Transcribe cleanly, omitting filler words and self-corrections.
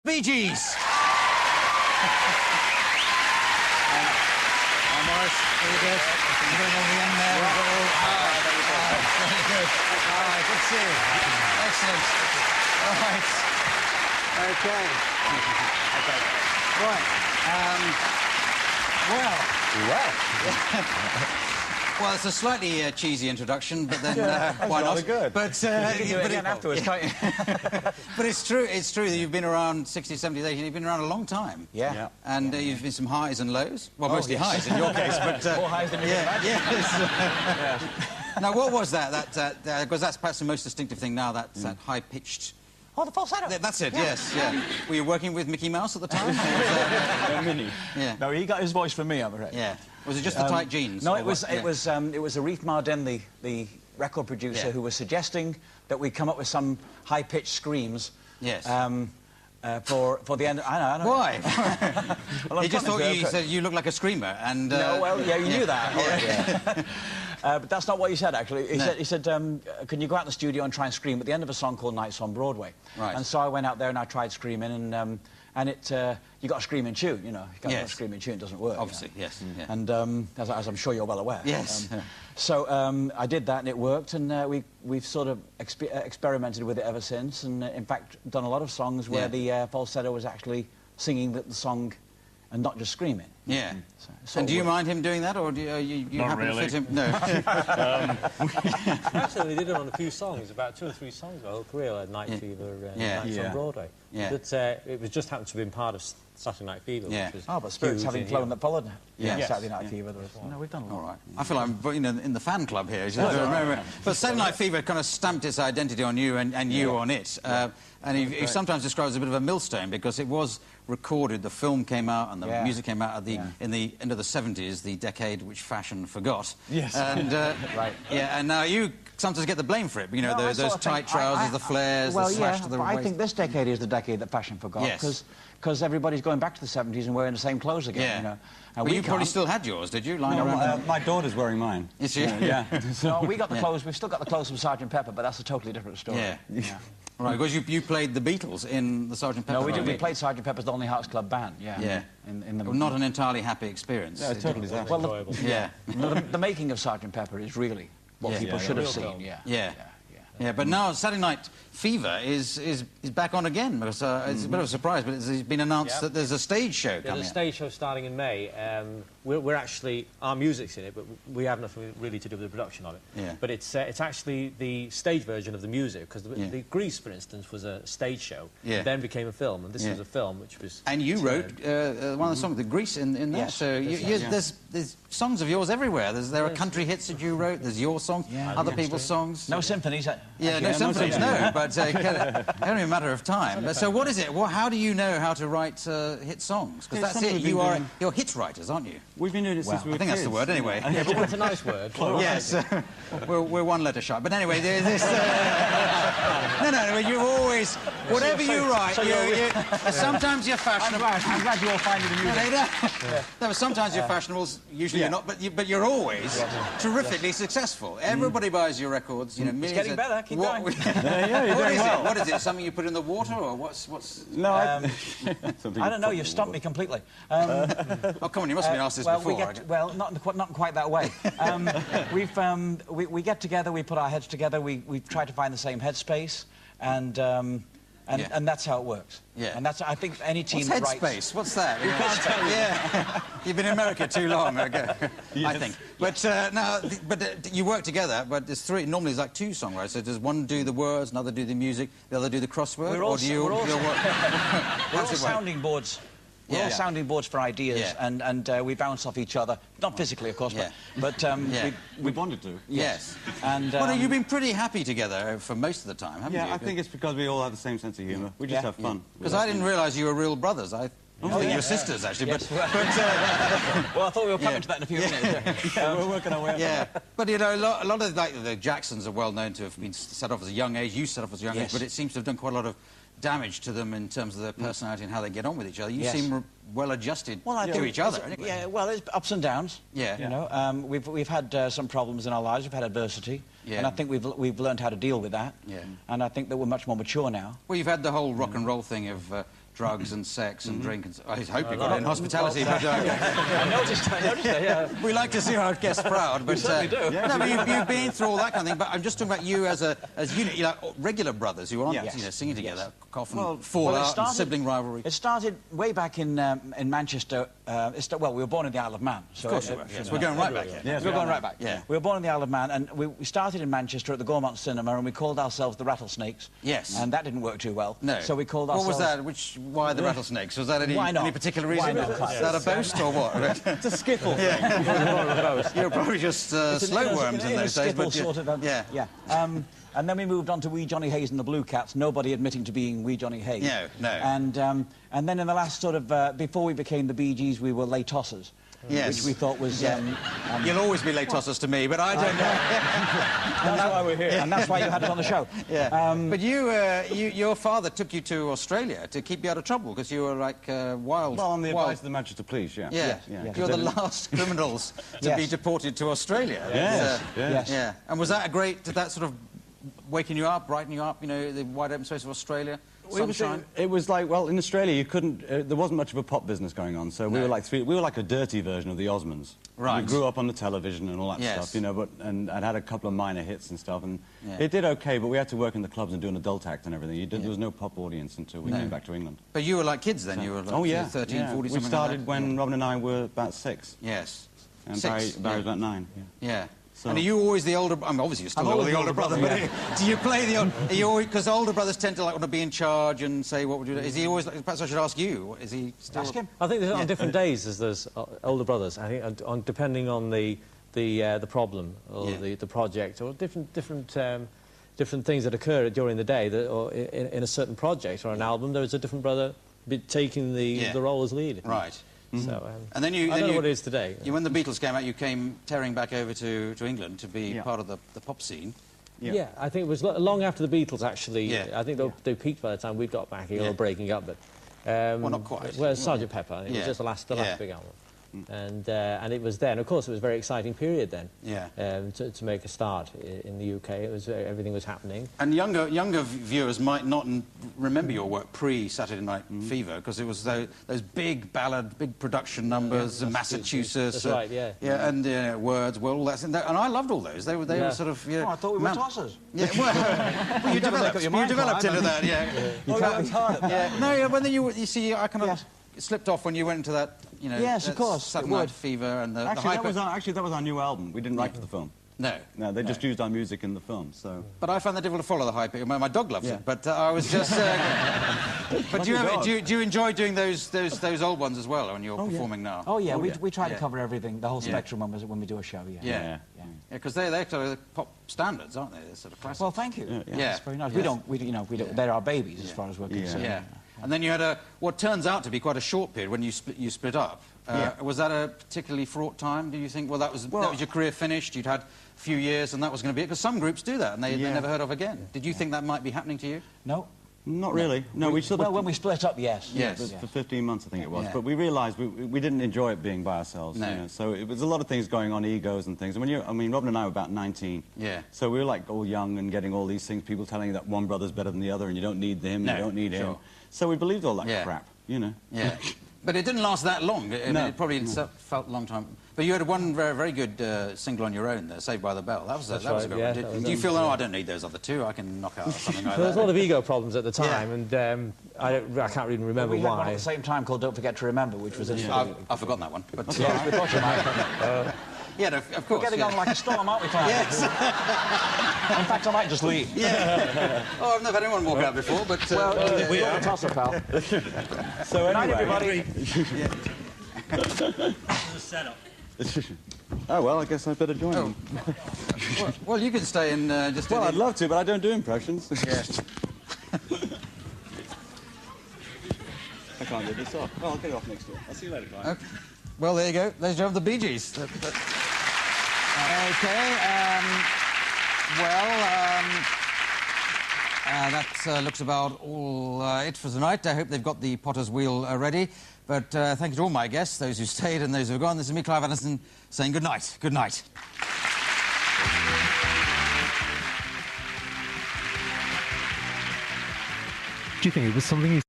Bee Gees. Maurice, very good. You're going on the end there. Very good. All right, good to see you. Excellent. All right. Okay. Okay. Right. Well, it's a slightly cheesy introduction, but then why not? Good. But you can do it again afterwards, can't you? But it's true that you've been around 60s, 70s, 80s. You've been around a long time. Yeah. And you've been some highs and lows. Well, mostly highs in your case, but more highs than you can imagine. Yes. Now, what was that? Because that's perhaps the most distinctive thing now. That high-pitched. Oh, the falsetto. That's it. Yes. Yeah. Were you working with Mickey Mouse at the time? Minnie. Yeah. No, he got his voice from me, I'm afraid. Yeah. Was it just the tight jeans? No, it was Arif Mardin, the record producer, who was suggesting that we come up with some high-pitched screams. Yes. For the end. I know. Why? Well, he just thought you said you look like a screamer, and. No, well, yeah, you knew that. Yeah. But that's not what he said, actually. He said, can you go out in the studio and try and scream at the end of a song called Nights on Broadway? Right. And so I went out there and I tried screaming, and you got a screaming tune, you know. You can't have a screaming tune, it doesn't work. Obviously, you know? yes. Yeah. And as I'm sure you're well aware. Yes. So I did that and it worked, and we've sort of experimented with it ever since, and in fact done a lot of songs where the falsetto was actually singing the song and not just screaming. Yeah. So and do you mind him doing that, or do you happy to fit him? No. Actually, they did it on a few songs, about 2 or 3 songs, my whole career, like Night Fever, Nights on Broadway. Yeah. But it was just happened to have been part of Saturday Night Fever, which was but Spirits Having Flown that followed Saturday Night Fever. No, we've done a lot. All right. I feel I'm in the fan club here. But Saturday Night Fever kind of stamped its identity on you and you on it. And he sometimes describes it as a bit of a millstone because it was recorded, the film came out and the music came out in the end of the 70s, the decade which fashion forgot. Yes. And, and now you sometimes get the blame for it. You know, those tight trousers, the flares, the slash to the waist. I think this decade is the decade that fashion forgot. Yes. Because everybody's going back to the 70s and wearing the same clothes again, you know. And well, you probably still had yours, did you? Lying around my daughter's wearing mine. Is she? Yeah. No, we got the clothes, we've still got the clothes from Sgt. Pepper, but that's a totally different story. Yeah. Right, because you played the Beatles in the Sgt. Pepper. No, we did. We played Sgt. Pepper's Lonely Hearts Club Band, Yeah. Well, not an entirely happy experience. Yeah, totally disaster. Well, the making of Sgt. Pepper is really what people should have seen, Yeah, but now Saturday Night Fever is back on again because it's a bit of a surprise, but it's been announced that there's a stage show coming. There's a stage show starting in May. We're actually, our music's in it, but we have nothing really to do with the production of it. Yeah. But it's actually the stage version of the music, because the Grease, for instance, was a stage show, then became a film, and this was a film which was... And you wrote one of the songs, the Grease, in that. Yes. So there's songs of yours everywhere. There are country hits that you wrote, there's your songs, other people's songs. No symphonies. No symphonies, no, but only a matter of time. But, so what is it? How do you know how to write hit songs? Because that's it, you're hit writers, aren't you? We've been doing it since we were I think that's the word, anyway. Yeah, but it's a nice word. Yes, we're one letter shy. But anyway, there's this... No, you always... Whatever you write, sometimes you're fashionable. I'm glad you all find it amusing. No, but sometimes you're fashionable, usually you're not, but you're always terrifically successful. Everybody buys your records, you know, millions. It's getting better, keep going. What is it? Something you put in the water, or what's... No, I don't know, you've stumped me completely. Oh, come on, you must have been asked this before. Well, not quite that way. We get together, we put our heads together, we try to find the same headspace, and that's how it works. Yeah. And that's, I think, any team What's that writes... headspace? What's that? You can't tell me. Yeah. You've been in America too long ago, I think. But you work together, but there's three. Normally, it's like 2 songwriters. So does one do the words, another do the music, the other do the crossword? We're all sounding sounding boards. We're all sounding boards for ideas, and we bounce off each other. Not physically, of course, but we wanted to. Yes. And well, you've been pretty happy together for most of the time, haven't you? Yeah, I think it's because we all have the same sense of humour. We just have fun. Because I didn't realise you were real brothers. I think you're sisters, actually. Yes. Well, I thought we were coming to that in a few minutes. We're working our way up. Yeah, but you know, a lot of the Jacksons are well known to have been set off as a young age. You set off as a young age, but it seems to have done quite a lot of damage to them in terms of their personality and how they get on with each other. You seem well adjusted to each other. Anyway. Yeah, well, there's ups and downs. Yeah. You know, we've had some problems in our lives. We've had adversity, and I think we've learned how to deal with that. Yeah. And I think that we're much more mature now. Well, you've had the whole rock and roll thing of drugs and sex and drink. And I hope you got it in hospitality. But, I noticed that, yeah. we like to see our guests proud. But, we certainly do. No, but you've been through all that kind of thing. But I'm just talking about you as unit, you like regular brothers who aren't singing together, often fall out and sibling rivalry. It started way back in Manchester. Well, we were born in the Isle of Man. So of course we were. Yes, we're going right back. Yes, we're going right back. Yeah. We were born in the Isle of Man, and we started in Manchester at the Gaumont Cinema, and we called ourselves the Rattlesnakes. Yes. And that didn't work too well. No. So we called ourselves... What was that? Why the Rattlesnakes? Was that any particular reason? Why not? Is that a boast or what? It's a skiffle thing. You were probably just slow worms in those days. But sort of, yeah. And then we moved on to Wee Johnny Hayes and the Blue Cats, nobody admitting to being Wee Johnny Hayes. No. And then in the last sort of... before we became the Bee Gees, we were Les Tossers. Yes. Which we thought was... You'll always be Les Tossers to me, but I don't know. And that's why we're here. And that's why you had us on the show. Yeah. But your father took you to Australia to keep you out of trouble, because you were like wild... Well, on the advice of the Manchester Police, yeah. Yeah. You're the last criminals to be deported to Australia. Yes. Yeah. And was that did that sort of waking you up, brightening you up, you know, the wide open space of Australia? Sunshine? It was like, well, in Australia you couldn't... there wasn't much of a pop business going on, so we were like a dirty version of the Osmonds. Right. We grew up on the television and all that stuff, you know, and I'd had a couple of minor hits and stuff, and it did okay, but we had to work in the clubs and do an adult act and everything. There was no pop audience until we came back to England. But you were like kids then? You were like 13, 14, We started when Robin and I were about 6. Yes. And Barry was about 9. Yeah. So. And are you always the older... I mean, obviously you're still the older brother, but do you play the... Are you always... Because older brothers tend to want to be in charge and say, what would you do? Is he always... Perhaps I should ask you. Is he still... Ask him. I think on different days there's older brothers. I think depending on the problem or the project or different things that occur during the day or in a certain project or an album, there is a different brother taking the role as lead. Right. So, and then I don't know what it is today. When the Beatles came out, you came tearing back over to England to be part of the pop scene. Yeah, I think it was long after the Beatles, actually. Yeah. I think they peaked by the time we got back here, or breaking up. But, well, not quite. Well, Sgt. Pepper. It was just the last big album. And it was then, of course, it was a very exciting period then. To make a start in the UK. It was everything was happening. And younger viewers might not remember your work pre-Saturday Night Fever, because it was those big ballad, big production numbers, Massachusetts. That's right, yeah. And Words, well, all that. And I loved all those. They were sort of... I thought we were tossers. Yeah, well, you developed into that, No, but then you see, I kind of slipped off when you went into that, you know... Yes, of course. Saturday Night Fever and the Actually, that was our new album. We didn't write for the film. No, they just used our music in the film, so... But I found that difficult to follow the hype. My dog loves it, but I was just... But do you enjoy doing those old ones as well when you're performing now? Oh, yeah, we try to cover everything, the whole spectrum when we do a show, Yeah, because they're sort of pop standards, aren't they? They're sort of classic. Well, thank you. That's very nice. We don't, they're our babies as far as we're concerned. Yeah. And then you had what turns out to be quite a short period when you split up. Was that a particularly fraught time, do you think? Well, that was your career finished, you'd had a few years and that was going to be it? Because some groups do that and they're never heard of again. Did you think that might be happening to you? No. Not really. No, we sort of... Well, when we split up, yes. For 15 months, I think it was. But we realised we didn't enjoy it being by ourselves. No. You know? So it was a lot of things going on, egos and things. And Robin and I were about 19. Yeah. So we were like all young and getting all these things, people telling you that one brother's better than the other and you don't need him, you don't need him. So we believed all that crap, you know. Yeah. But it didn't last that long. It probably felt a long time. But you had one very, very good single on your own, Saved by the Bell. That was a good one. Do you feel, I don't need those other two, I can knock out something like that? There was a lot of ego problems at the time, and I can't even remember we had why. One at the same time called Don't Forget to Remember, which was... I've forgotten that one. But, we thought you might. Yeah, of course. We're getting on like a storm, aren't we, Clive? Yes. In fact, I might just leave. Yeah. Oh, I've never had anyone walk out before, but... Well, we are a tosser, pal. So anyway... Night, everybody. This is a setup. Oh, well, I guess I'd better join them. Well, you can stay and just... Well, I'd love to, but I don't do impressions. Yeah. I can't get this off. Well, I'll get it off next year. I'll see you later, Clive. Okay. Well, there you go. Ladies and gentlemen, the Bee Gees. That looks about all it for tonight. I hope they've got the potter's wheel ready. But thank you to all my guests, those who stayed and those who have gone. This is me, Clive Anderson, saying good night. Good night. Do you think it was something you